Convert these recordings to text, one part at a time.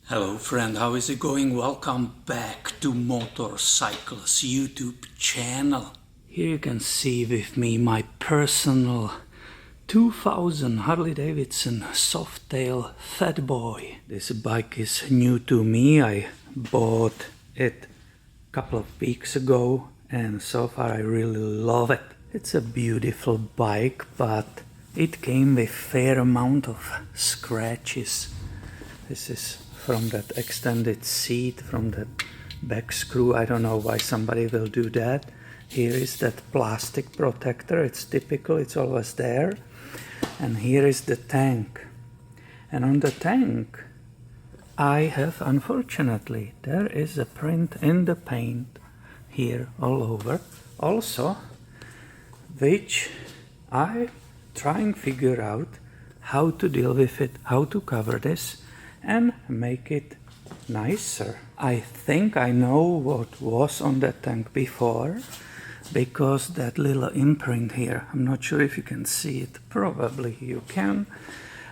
Hello friend, how is it going? Welcome back to Motorcycles YouTube channel. Here you can see with me my personal 2000 Harley-Davidson Softail Fat Boy. This bike is new to me. I bought it a couple of weeks ago and so far I really love it. It's a beautiful bike, but it came with fair amount of scratches. This is from that extended seat, from that back screw. I don't know why somebody will do that. Here is that plastic protector. It's typical, it's always there. And here is the tank. And on the tank, I have, unfortunately, there is a print in the paint here all over. Also, which I trying to figure out how to deal with it, how to cover this and make it nicer. I think I know what was on that tank before, because that little imprint here, I'm not sure if you can see it, probably you can.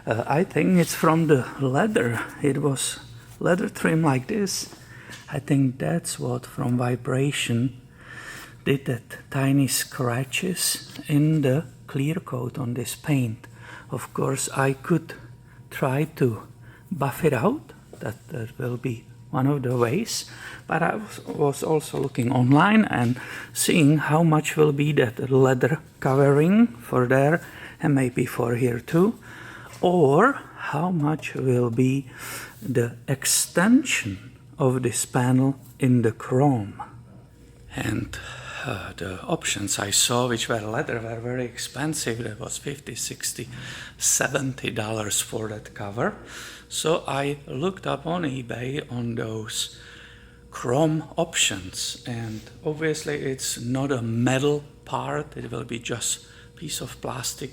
I think it's from the leather. It was leather trim like this. I think that's what from vibration did that tiny scratches in the clear coat on this paint. Of course I could try to buff it out, that will be one of the ways, but I was also looking online and seeing how much will be that leather covering for there and maybe for here too, or how much will be the extension of this panel in the chrome. And the options I saw which were leather were very expensive. That was $50, $60, $70 for that cover. So I looked up on eBay on those chrome options, and obviously it's not a metal part, it will be just a piece of plastic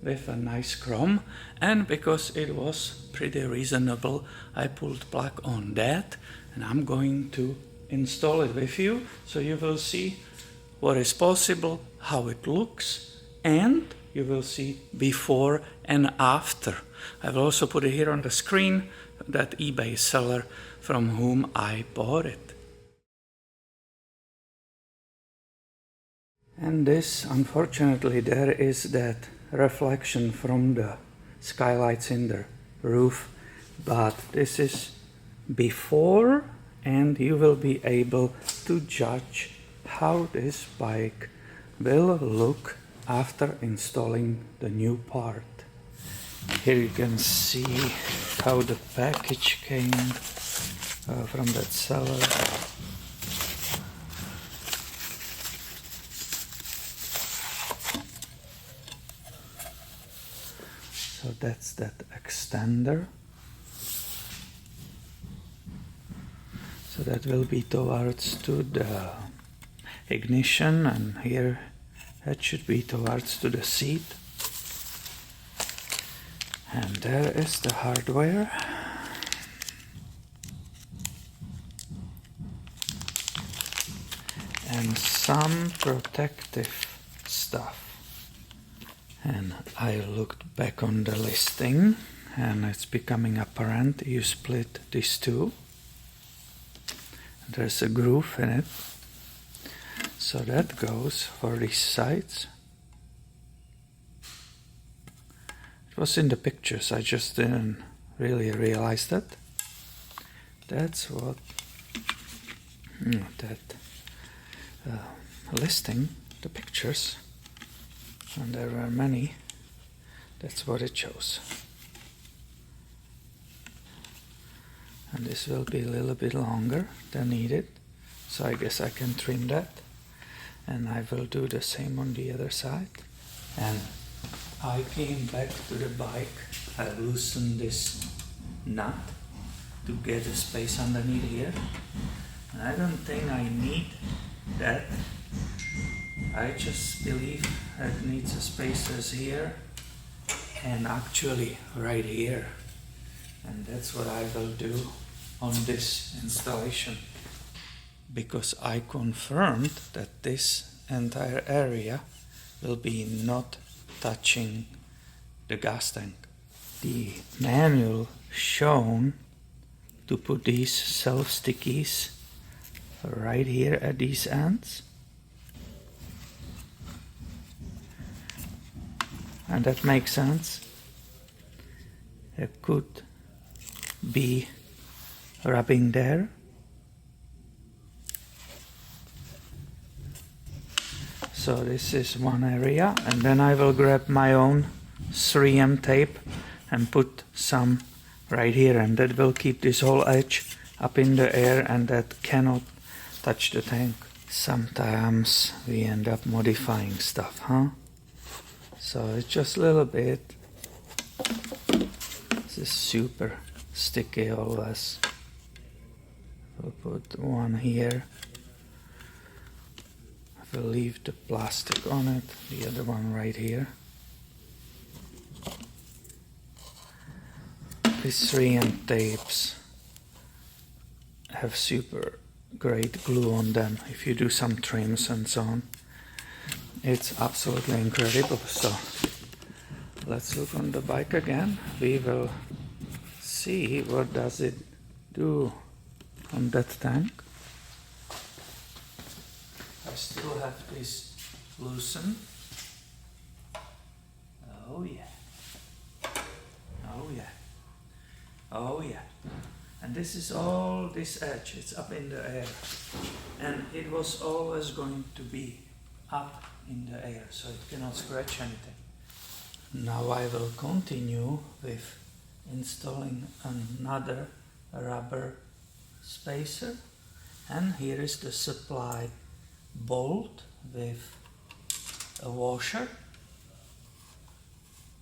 with a nice chrome, and because it was pretty reasonable I pulled plug on that and I'm going to install it with you so you will see what is possible, how it looks, and you will see before and after. I will also put it here on the screen, that eBay seller from whom I bought it. And this, unfortunately, there is that reflection from the skylights in the roof, but this is before, and you will be able to judge how this bike will look after installing the new part. Here you can see how the package came from that seller. So that's that extender. So that will be towards to the ignition, and here that should be towards to the seat. And there is the hardware. And some protective stuff. And I looked back on the listing and it's becoming apparent you split these two. There's a groove in it. So that goes for these sides. It was in the pictures, I just didn't really realize that. That's what that listing, the pictures, and there were many, that's what it shows. And this will be a little bit longer than needed, so I guess I can trim that, and I will do the same on the other side. And I came back to the bike, I loosened this nut to get the space underneath here, and I don't think I need that. I just believe it needs a spacers here and actually right here, and that's what I will do on this installation, because I confirmed that this entire area will be not touching the gas tank. The manual shown to put these self-stickies right here at these ends. And that makes sense. It could be rubbing there. So this is one area, and then I will grab my own 3M tape and put some right here, and that will keep this whole edge up in the air and that cannot touch the tank. Sometimes we end up modifying stuff, huh? So it's just a little bit. This is super sticky always. We'll put one here. I will leave the plastic on it, the other one right here. These 3M tapes have super great glue on them if you do some trims and so on. It's absolutely incredible. So let's look on the bike again. We will see what does it do on that tank. I still have this loosened. Oh yeah. Oh yeah. Oh yeah. And this is all this edge, it's up in the air. And it was always going to be up in the air, so it cannot scratch anything. Now I will continue with installing another rubber spacer. And here is the supply bolt with a washer.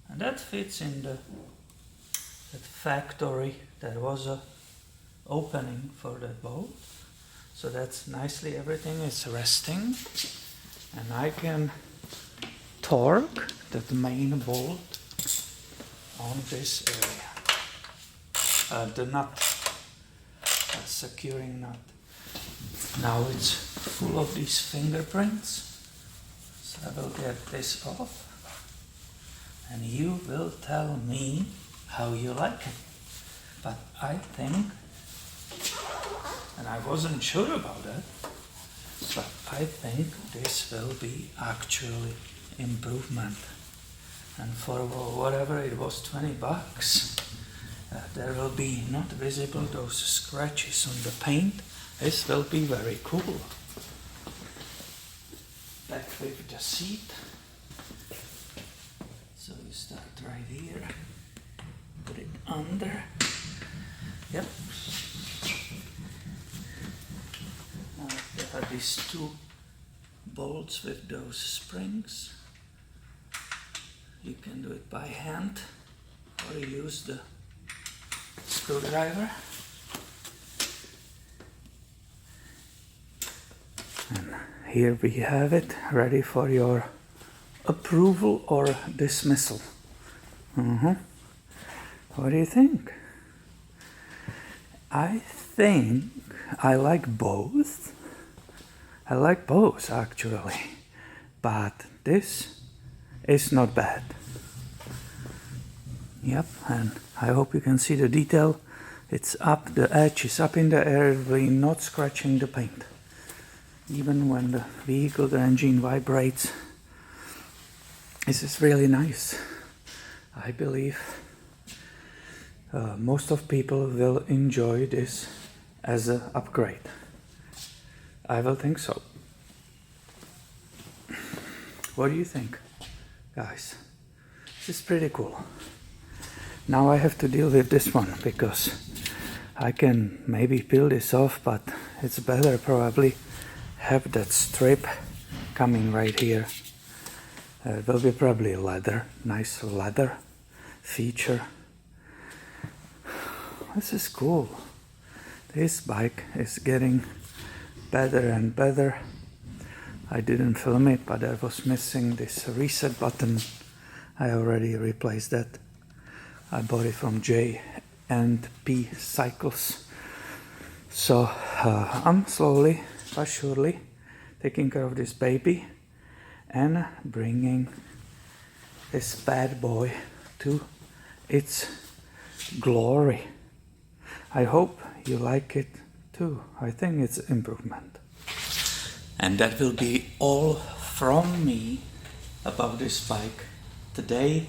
And that fits in that factory. There was a opening for that bolt. So that's nicely, everything is resting. And I can torque that main bolt on this area. The nut, securing nut. Now it's full of these fingerprints. So I will get this off. And you will tell me how you like it. But I think, and I wasn't sure about that, but I think this will be actually improvement. And for whatever it was, 20 bucks, there will be not visible those scratches on the paint. This will be very cool. Back with the seat. So you start right here, put it under. Yep. Now there are these two bolts with those springs. You can do it by hand or use the screwdriver. And here we have it, ready for your approval or dismissal. What do you think? I think I like both. I like both actually, but this is not bad. Yep, and I hope you can see the detail. It's up, the edge is up in the air, we're not scratching the paint. Even when the vehicle, the engine vibrates. This is really nice. I believe most of people will enjoy this as an upgrade. I will think so. What do you think, guys? This is pretty cool. Now I have to deal with this one because I can maybe peel this off, but it's better probably have that strip coming right here. It will be probably leather, nice leather feature. This is cool. This bike is getting better and better. I didn't film it, but I was missing this reset button. I already replaced that. I bought it from J&P Cycles. So I'm slowly but surely taking care of this baby and bringing this bad boy to its glory. I hope you like it too. I think it's improvement. And that will be all from me about this bike today.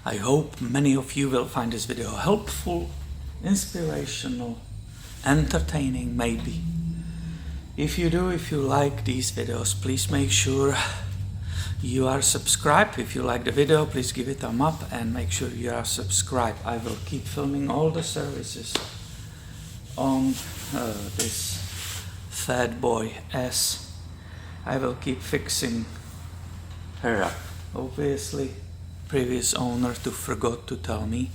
I hope many of you will find this video helpful, inspirational, entertaining maybe. If you do, if you like these videos, please make sure you are subscribed. If you like the video, please give it a thumb up and make sure you are subscribed. I will keep filming all the services on this Fat Boy S. I will keep fixing her up. Obviously, previous owner forgot to tell me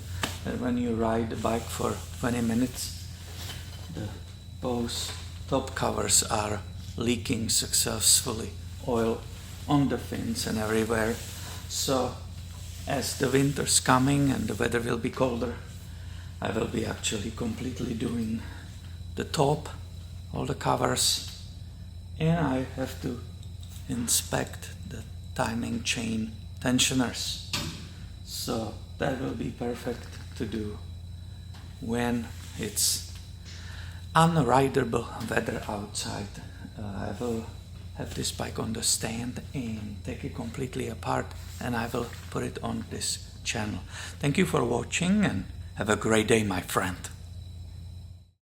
that when you ride the bike for 20 minutes, both top covers are leaking successfully, oil on the fins and everywhere. So as the winter's coming and the weather will be colder, I will be actually completely doing the top, all the covers, and I have to inspect the timing chain tensioners. So that will be perfect to do when it's unrideable weather outside. I will have this bike on the stand and take it completely apart, and I will put it on this channel. Thank you for watching and have a great day, my friend.